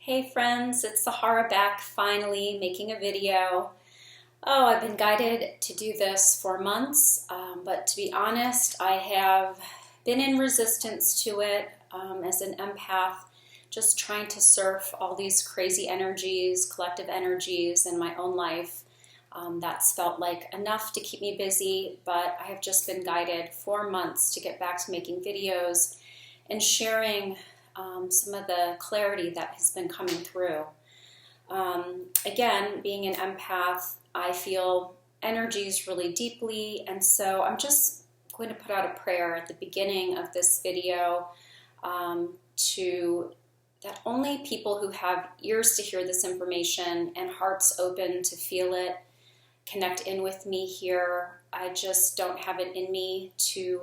Hey friends, it's Sahara back finally making a video. Oh, I've been guided to do this for months, but to be honest, I have been in resistance to it as an empath, just trying to surf all these crazy energies, collective energies in my own life. That's felt like enough to keep me busy, but I have just been guided for months to get back to making videos and sharing some of the clarity that has been coming through. Again, being an empath, I feel energies really deeply, and so I'm just going to put out a prayer at the beginning of this video to that only people who have ears to hear this information and hearts open to feel it connect in with me here. I just don't have it in me to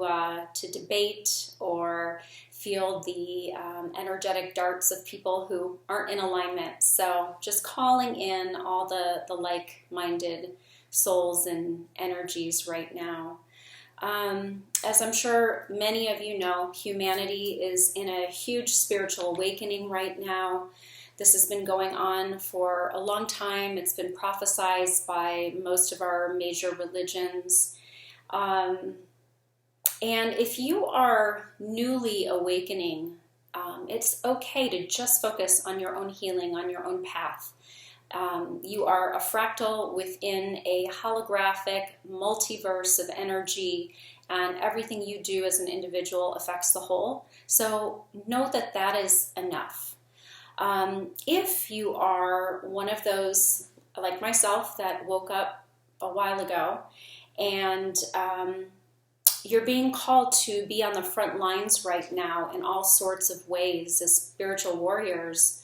debate or feel the energetic darts of people who aren't in alignment. So just calling in all the like-minded souls and energies right now. As I'm sure many of you know, humanity is in a huge spiritual awakening right now. This has been going on for a long time. It's been prophesized by most of our major religions. And if you are newly awakening, it's okay to just focus on your own healing, on your own path. You are a fractal within a holographic multiverse of energy, and everything you do as an individual affects the whole. So know that that is enough. If you are one of those, like myself, that woke up a while ago and you're being called to be on the front lines right now in all sorts of ways as spiritual warriors,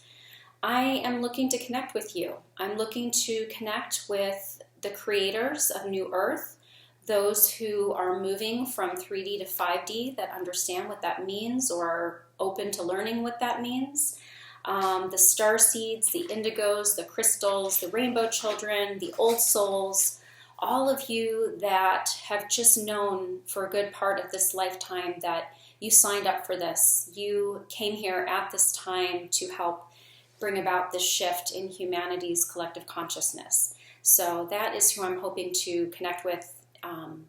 I am looking to connect with you. I'm looking to connect with the creators of New Earth, those who are moving from 3D to 5D, that understand what that means or are open to learning what that means. The star seeds, the indigos, the crystals, the rainbow children, the old souls, all of you that have just known for a good part of this lifetime that you signed up for this. You came here at this time to help bring about this shift in humanity's collective consciousness. So that is who I'm hoping to connect with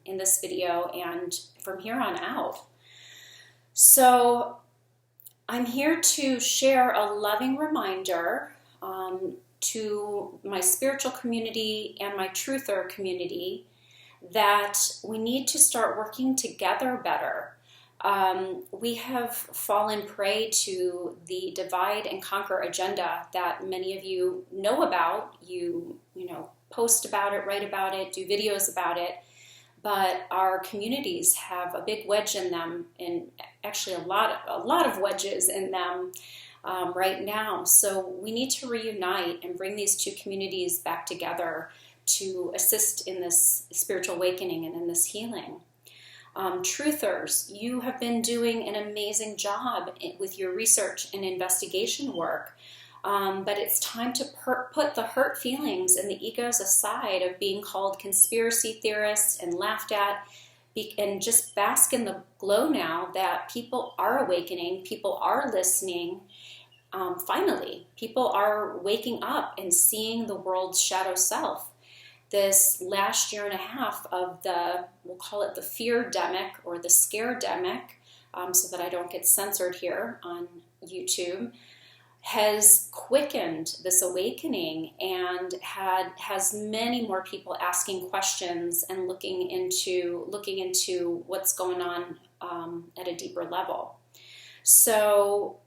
in this video and from here on out. So I'm here to share a loving reminder to my spiritual community and my truther community that we need to start working together better. We have fallen prey to the divide and conquer agenda that many of you know about. You post about it, write about it, do videos about it. But our communities have a big wedge in them, and actually a lot of wedges in them right now. So we need to reunite and bring these two communities back together to assist in this spiritual awakening and in this healing. Truthers, you have been doing an amazing job with your research and investigation work. But it's time to put the hurt feelings and the egos aside of being called conspiracy theorists and laughed at, and just bask in the glow now that people are awakening, people are listening. Finally, people are waking up and seeing the world's shadow self. This last year and a half of we'll call it the fear-demic or the scare-demic, so that I don't get censored here on YouTube, has quickened this awakening and has many more people asking questions and looking into what's going on at a deeper level. So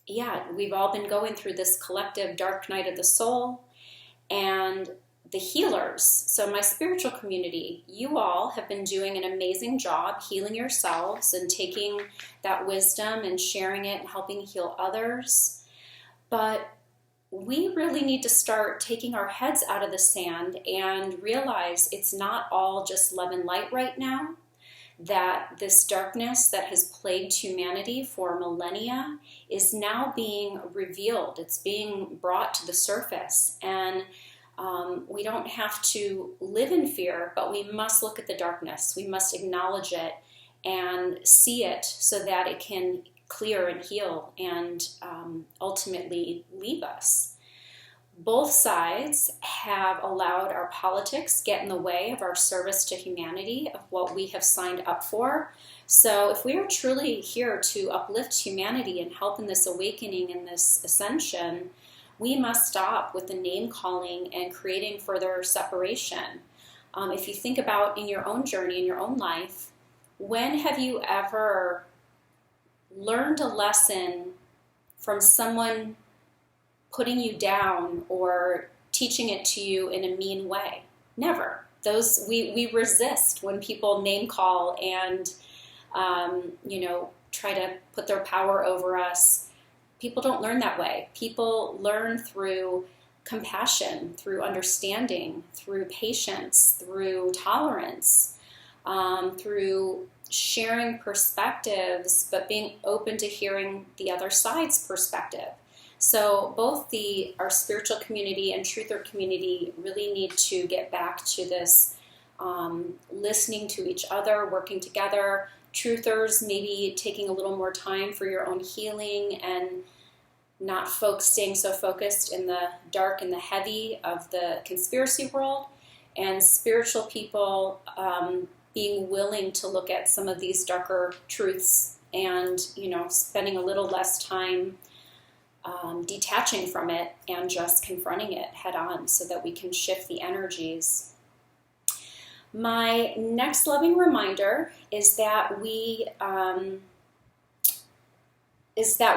yeah, we've all been going through this collective dark night of the soul, and the healers, so my spiritual community, you all have been doing an amazing job healing yourselves and taking that wisdom and sharing it and helping heal others. But we really need to start taking our heads out of the sand and realize it's not all just love and light right now, that this darkness that has plagued humanity for millennia is now being revealed. It's being brought to the surface, and we don't have to live in fear, but we must look at the darkness. We must acknowledge it and see it so that it can clear and heal and ultimately leave us. Both sides have allowed our politics get in the way of our service to humanity, of what we have signed up for. So if we are truly here to uplift humanity and help in this awakening and this ascension, we must stop with the name calling and creating further separation. If you think about in your own journey, in your own life, when have you ever learned a lesson from someone putting you down or teaching it to you in a mean way? Never. We resist when people name call and try to put their power over us. People don't learn that way. People learn through compassion, through understanding, through patience, through tolerance, through sharing perspectives, but being open to hearing the other side's perspective. So both our spiritual community and truther community really need to get back to this listening to each other, working together. Truthers maybe taking a little more time for your own healing and not staying so focused in the dark and the heavy of the conspiracy world, and spiritual people being willing to look at some of these darker truths and, spending a little less time detaching from it and just confronting it head on so that we can shift the energies. My next loving reminder is that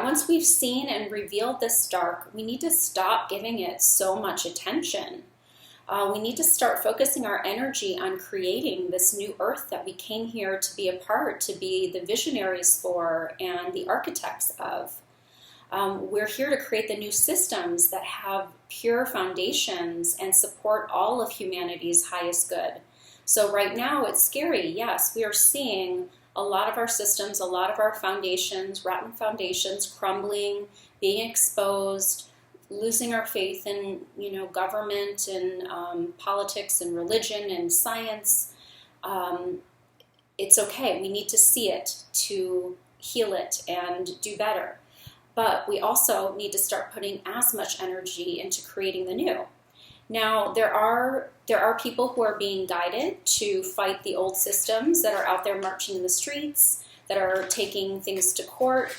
once we've seen and revealed this dark, we need to stop giving it so much attention. We need to start focusing our energy on creating this new earth that we came here to be a part, to be the visionaries for and the architects of. We're here to create the new systems that have pure foundations and support all of humanity's highest good. So right now it's scary. Yes, we are seeing a lot of our systems, a lot of our foundations, rotten foundations, crumbling, being exposed, losing our faith in, government and politics and religion and science. It's okay. We need to see it to heal it and do better. But we also need to start putting as much energy into creating the new. Now, there are people who are being guided to fight the old systems that are out there marching in the streets, that are taking things to court.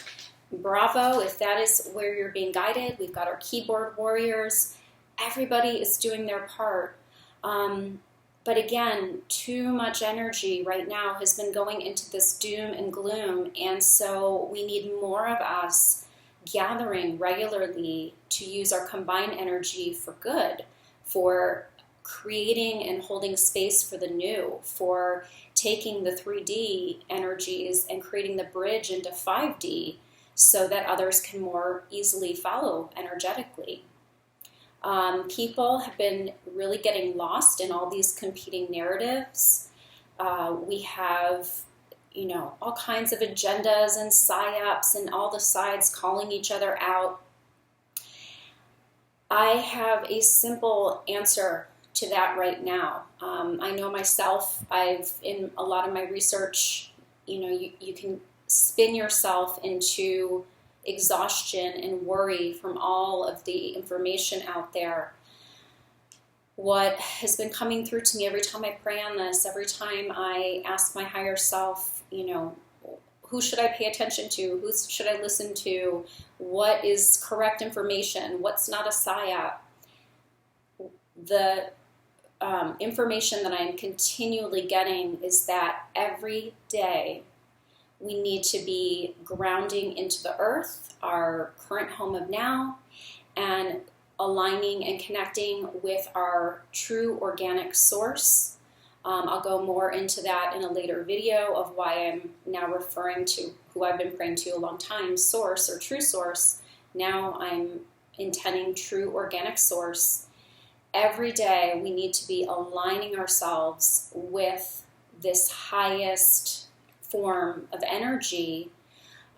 Bravo, if that is where you're being guided. We've got our keyboard warriors. Everybody is doing their part. But again, too much energy right now has been going into this doom and gloom, and so we need more of us gathering regularly to use our combined energy for good, for creating and holding space for the new, for taking the 3D energies and creating the bridge into 5D so that others can more easily follow energetically. People have been really getting lost in all these competing narratives. We have all kinds of agendas and psyops and all the sides calling each other out. I have a simple answer to that right now. I know myself, in a lot of my research, you can spin yourself into exhaustion and worry from all of the information out there. What has been coming through to me every time I pray on this, every time I ask my higher self, who should I pay attention to? Who should I listen to? What is correct information? What's not a psyop? The information that I'm continually getting is that every day we need to be grounding into the earth, our current home of now, and aligning and connecting with our true organic source. I'll go more into that in a later video of why I'm now referring to who I've been praying to a long time, source or true source. Now I'm intending true organic source. Every day we need to be aligning ourselves with this highest form of energy.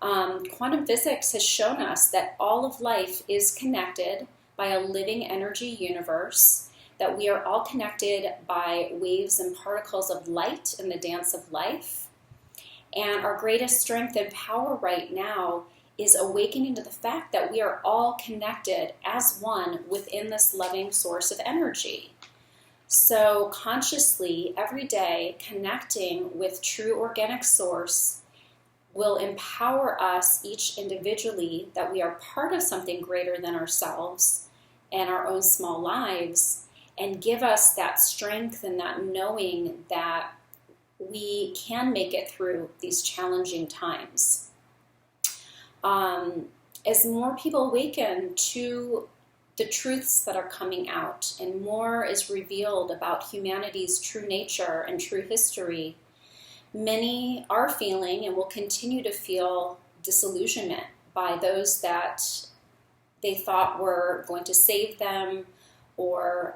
Quantum physics has shown us that all of life is connected by a living energy universe, that we are all connected by waves and particles of light in the dance of life. And our greatest strength and power right now is awakening to the fact that we are all connected as one within this loving source of energy. So consciously, every day, connecting with true organic source will empower us each individually that we are part of something greater than ourselves and our own small lives, and give us that strength and that knowing that we can make it through these challenging times. As more people awaken to the truths that are coming out and more is revealed about humanity's true nature and true history, many are feeling and will continue to feel disillusionment by those that they thought were going to save them or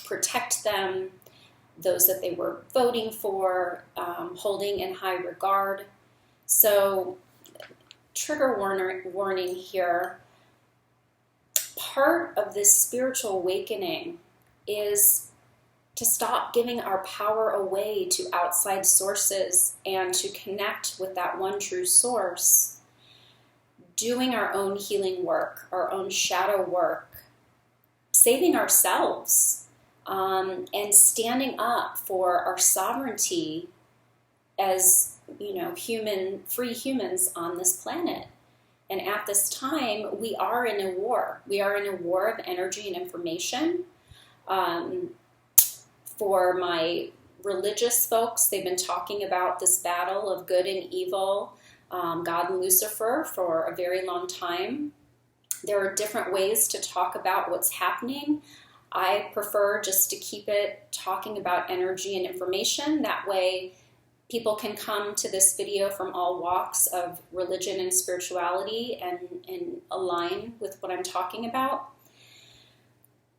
protect them, those that they were voting for, holding in high regard. So, trigger warning here. Part of this spiritual awakening is to stop giving our power away to outside sources and to connect with that one true source, doing our own healing work, our own shadow work, saving ourselves, and standing up for our sovereignty as, free humans on this planet. And at this time, we are in a war. We are in a war of energy and information. For my religious folks, they've been talking about this battle of good and evil, God and Lucifer, for a very long time. There are different ways to talk about what's happening. I prefer just to keep it talking about energy and information. That way, people can come to this video from all walks of religion and spirituality and align with what I'm talking about.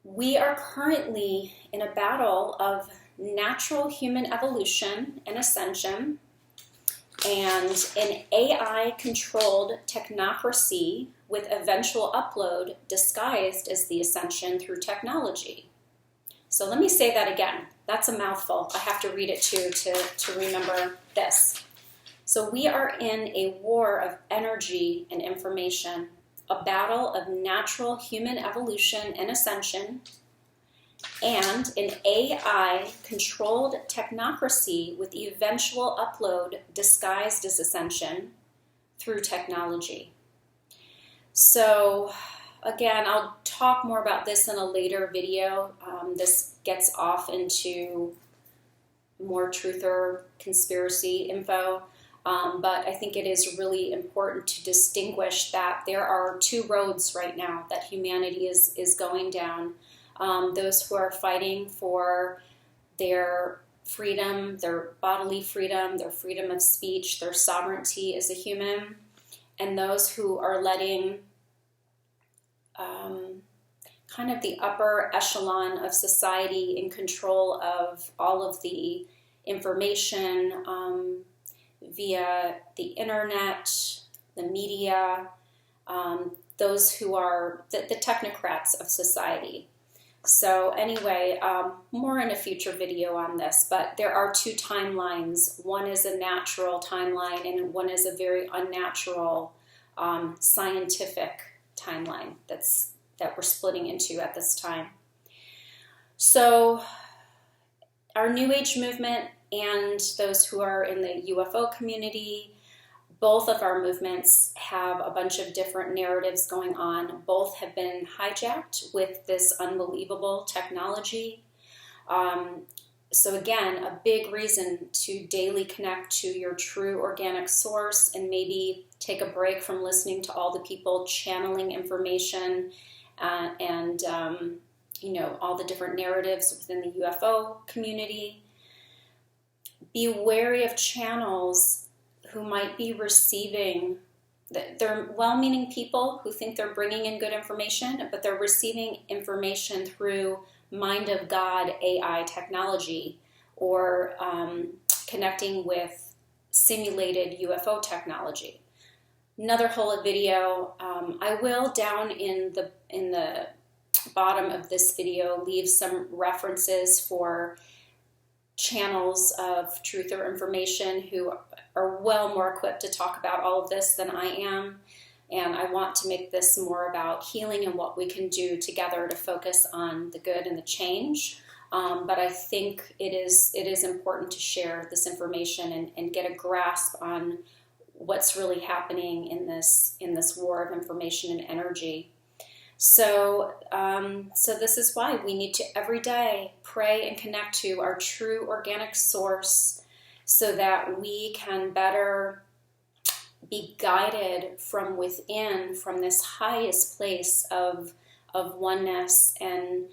We are currently in a battle of natural human evolution and ascension and an AI-controlled technocracy with eventual upload disguised as the ascension through technology. So let me say that again. That's a mouthful. I have to read it too to remember this. So we are in a war of energy and information, a battle of natural human evolution and ascension, and an AI-controlled technocracy with eventual upload disguised as ascension through technology. So again, I'll talk more about this in a later video. This gets off into more truther conspiracy info, but I think it is really important to distinguish that there are two roads right now that humanity is going down. Those who are fighting for their freedom, their bodily freedom, their freedom of speech, their sovereignty as a human, and those who are letting kind of the upper echelon of society in control of all of the information via the internet, the media, those who are the technocrats of society. So anyway, more in a future video on this, but there are two timelines. One is a natural timeline and one is a very unnatural scientific timeline that we're splitting into at this time. So our New Age movement and those who are in the UFO community, both of our movements have a bunch of different narratives going on. Both have been hijacked with this unbelievable technology. So again, a big reason to daily connect to your true organic source and maybe take a break from listening to all the people channeling information and all the different narratives within the UFO community. Be wary of channels who might be receiving, they're well-meaning people who think they're bringing in good information, but they're receiving information through Mind of God AI technology or connecting with simulated UFO technology. Another whole video, I will down in the bottom of this video leave some references for channels of truth or information who are well more equipped to talk about all of this than I am. And I want to make this more about healing and what we can do together to focus on the good and the change. But I think it is important to share this information and get a grasp on what's really happening in this war of information and energy. So this is why we need to every day pray and connect to our true organic source so that we can better be guided from within, from this highest place of oneness and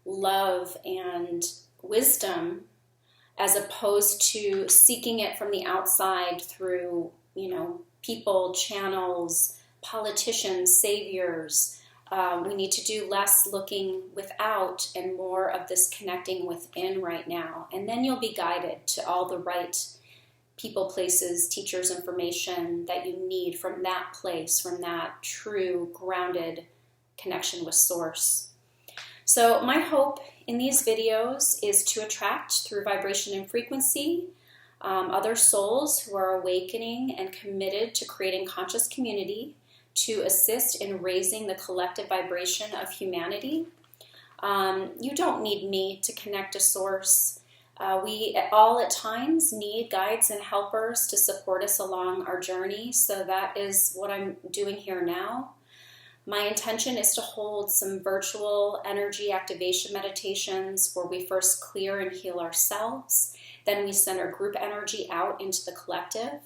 love and wisdom, as opposed to seeking it from the outside through, people, channels, politicians, saviors. We need to do less looking without and more of this connecting within right now. And then you'll be guided to all the right people, places, teachers, information that you need from that place, from that true, grounded connection with Source. So my hope in these videos is to attract, through vibration and frequency, other souls who are awakening and committed to creating conscious community to assist in raising the collective vibration of humanity. You don't need me to connect to Source. We all at times need guides and helpers to support us along our journey, so that is what I'm doing here now. My intention is to hold some virtual energy activation meditations where we first clear and heal ourselves, then we send our group energy out into the collective.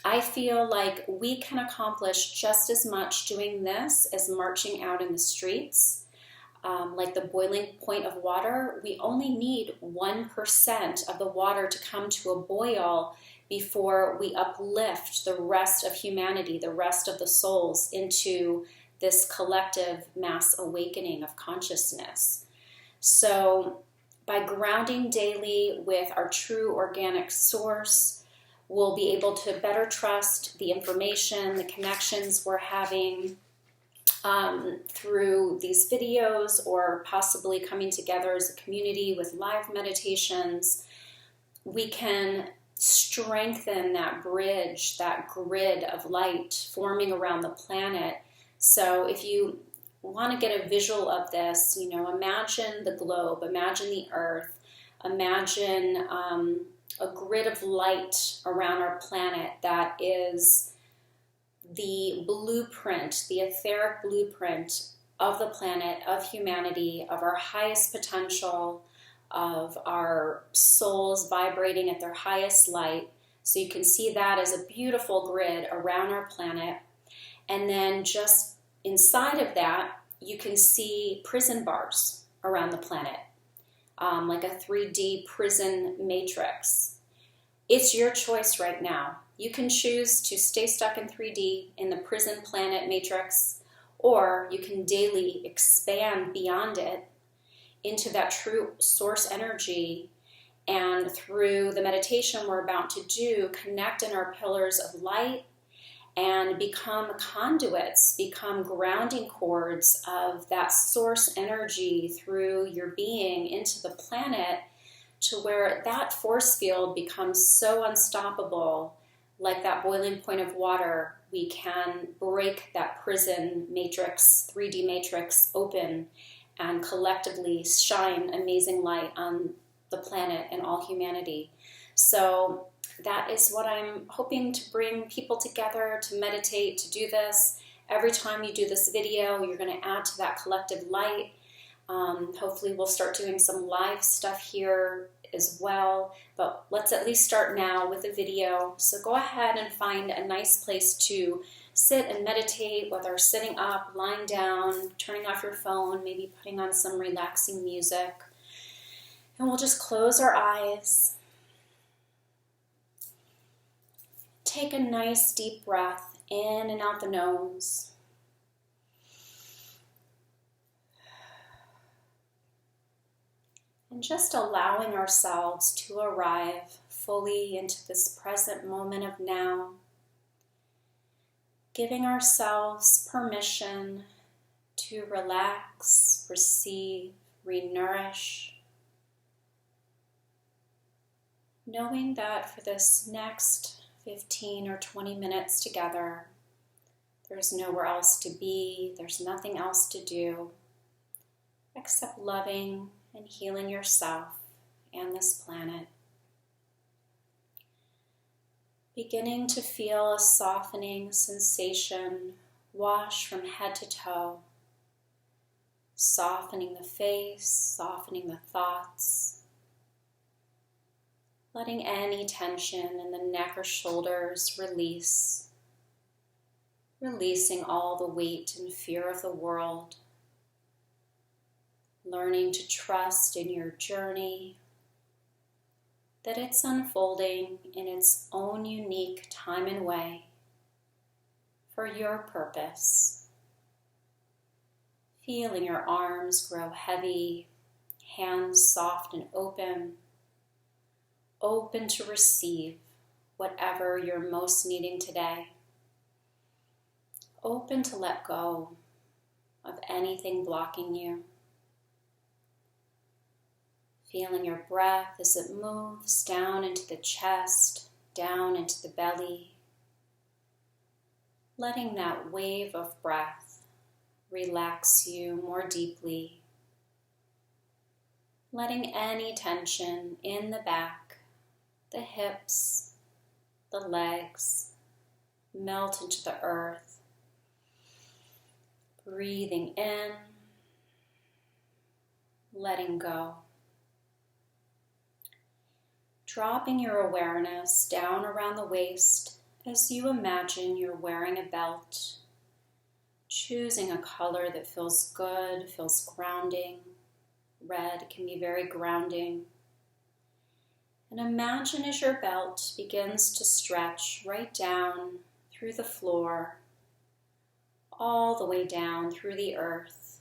I feel like we can accomplish just as much doing this as marching out in the streets. Like the boiling point of water, we only need 1% of the water to come to a boil before we uplift the rest of humanity, the rest of the souls, into this collective mass awakening of consciousness. So by grounding daily with our true organic source, we'll be able to better trust the information, the connections we're having through these videos, or possibly coming together as a community with live meditations. We can strengthen that bridge, that grid of light forming around the planet. So if you want to get a visual of this, imagine the globe, imagine the earth, imagine a grid of light around our planet that is the blueprint, the etheric blueprint of the planet, of humanity, of our highest potential, of our souls vibrating at their highest light. So you can see that as a beautiful grid around our planet. And then just inside of that, you can see prison bars around the planet, like a 3D prison matrix. It's your choice right now. You can choose to stay stuck in 3D in the prison planet matrix, or you can daily expand beyond it into that true source energy, and through the meditation we're about to do, connect in our pillars of light and become conduits, become grounding cords of that source energy through your being into the planet, to where that force field becomes so unstoppable. Like that boiling point of water, we can break that prison matrix, 3D matrix open, and collectively shine amazing light on the planet and all humanity. So that is what I'm hoping to bring people together to meditate, to do this. Every time you do this video, you're going to add to that collective light. Hopefully we'll start doing some live stuff here as well, but let's at least start now with a video. So go ahead and find a nice place to sit and meditate, whether sitting up, lying down, turning off your phone, maybe putting on some relaxing music. And we'll just close our eyes. Take a nice deep breath in and out the nose. And just allowing ourselves to arrive fully into this present moment of now. Giving ourselves permission to relax, receive, re-nourish. knowing that for this next 15 or 20 minutes together, there's nowhere else to be, there's nothing else to do except loving and healing yourself and this planet. Beginning to feel a softening sensation wash from head to toe, softening the face, softening the thoughts, letting any tension in the neck or shoulders release, releasing all the weight and fear of the world, learning to trust in your journey, that it's unfolding in its own unique time and way for your purpose. Feeling your arms grow heavy, hands soft and open to receive whatever you're most needing today. Open to let go of anything blocking you. Feeling your breath as it moves down into the chest, down into the belly. Letting that wave of breath relax you more deeply. Letting any tension in the back, the hips, the legs melt into the earth. Breathing in, letting go. Dropping your awareness down around the waist as you imagine you're wearing a belt, choosing a color that feels good, feels grounding. Red can be very grounding. And imagine as your belt begins to stretch right down through the floor, all the way down through the earth,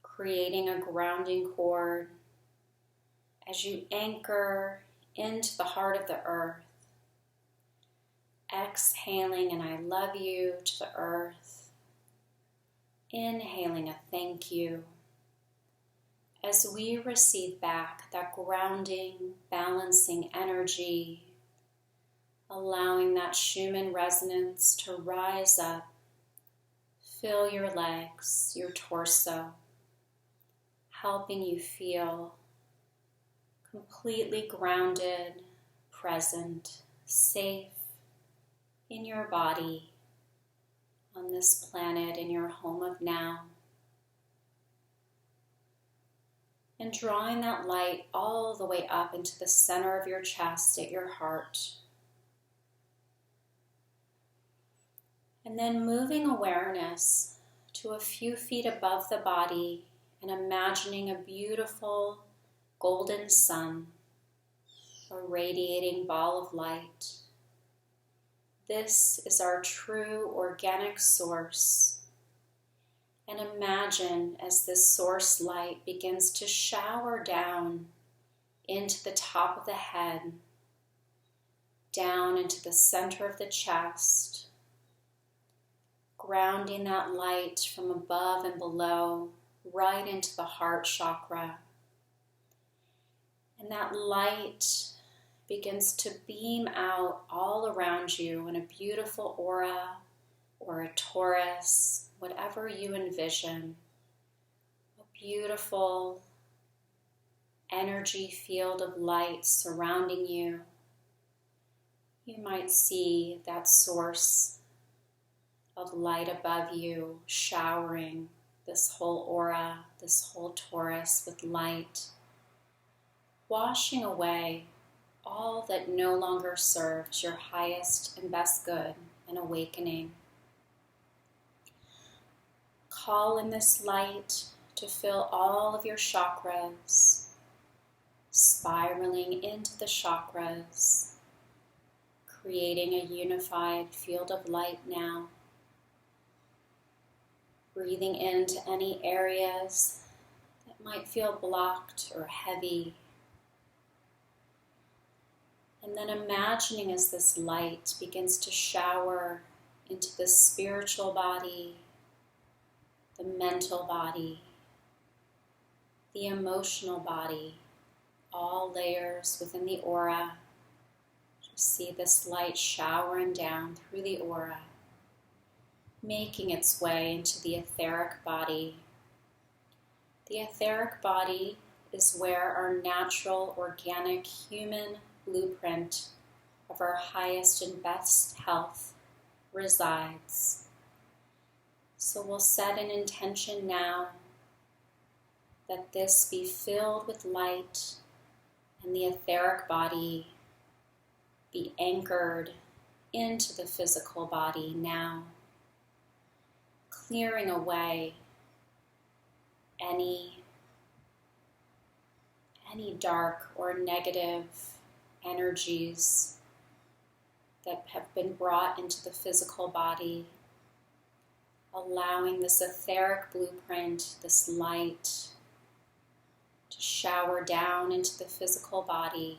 creating a grounding cord as you anchor into the heart of the earth, exhaling an I love you to the earth, inhaling a thank you, as we receive back that grounding, balancing energy, allowing that Schumann resonance to rise up, fill your legs, your torso, helping you feel completely grounded, present, safe in your body, on this planet, in your home of now. And drawing that light all the way up into the center of your chest at your heart. And then moving awareness to a few feet above the body and imagining a beautiful golden sun, a radiating ball of light. This is our true organic source. And imagine as this source light begins to shower down into the top of the head, down into the center of the chest, grounding that light from above and below right into the heart chakra. And that light begins to beam out all around you in a beautiful aura or a torus, whatever you envision. A beautiful energy field of light surrounding you. You might see that source of light above you showering this whole aura, this whole torus with light, washing away all that no longer serves your highest and best good and awakening. Call in this light to fill all of your chakras, spiraling into the chakras, creating a unified field of light now. Breathing into any areas that might feel blocked or heavy. And then imagining as this light begins to shower into the spiritual body, the mental body, the emotional body, all layers within the aura. Just see this light showering down through the aura, making its way into the etheric body. The etheric body is where our natural, organic, human blueprint of our highest and best health resides. So we'll set an intention now that this be filled with light and the etheric body be anchored into the physical body now, clearing away any dark or negative energies that have been brought into the physical body, allowing this etheric blueprint, this light, to shower down into the physical body,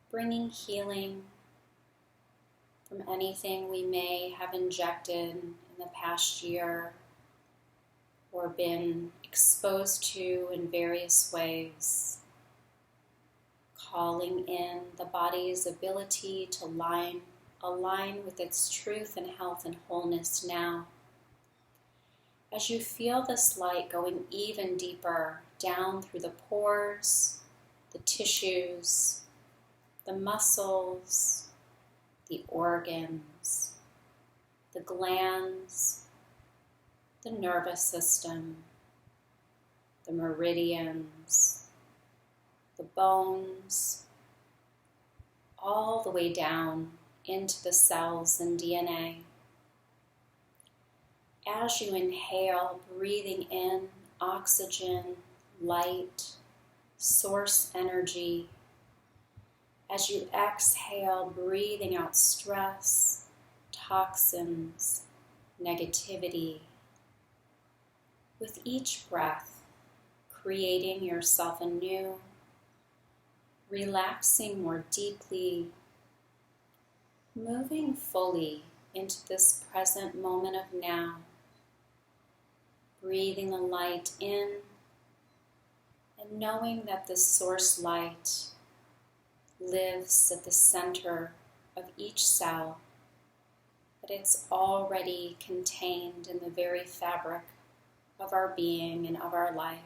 bringing healing from anything we may have injected in the past year or been exposed to in various ways, calling in the body's ability to align with its truth and health and wholeness now. As you feel this light going even deeper down through the pores, the tissues, the muscles, the organs, the glands, the nervous system, the meridians, the bones, all the way down into the cells and DNA. As you inhale, breathing in oxygen, light, source energy. As you exhale, breathing out stress, toxins, negativity. With each breath, creating yourself anew, relaxing more deeply, moving fully into this present moment of now, breathing the light in and knowing that the source light lives at the center of each cell, that it's already contained in the very fabric of our being and of our life.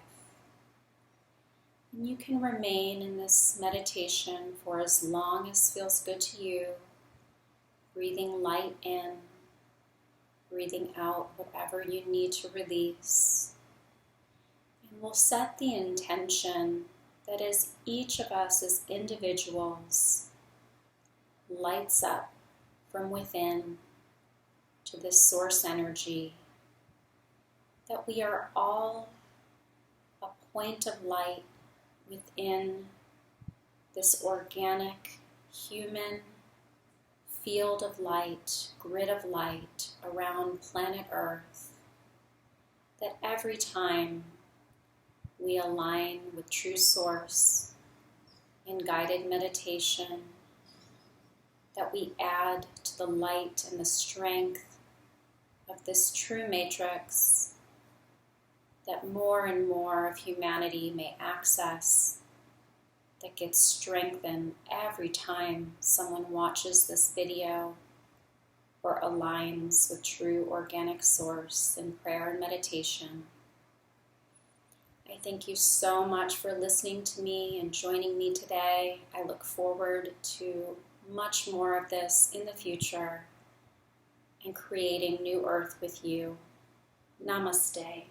And you can remain in this meditation for as long as feels good to you, breathing light in, breathing out whatever you need to release. And we'll set the intention that as each of us as individuals lights up from within to this source energy, that we are all a point of light within this organic, human field of light, grid of light around planet Earth, that every time we align with true source in guided meditation, that we add to the light and the strength of this true matrix, that more and more of humanity may access, that gets strengthened every time someone watches this video or aligns with true organic source in prayer and meditation. I thank you so much for listening to me and joining me today. I look forward to much more of this in the future and creating new earth with you. Namaste.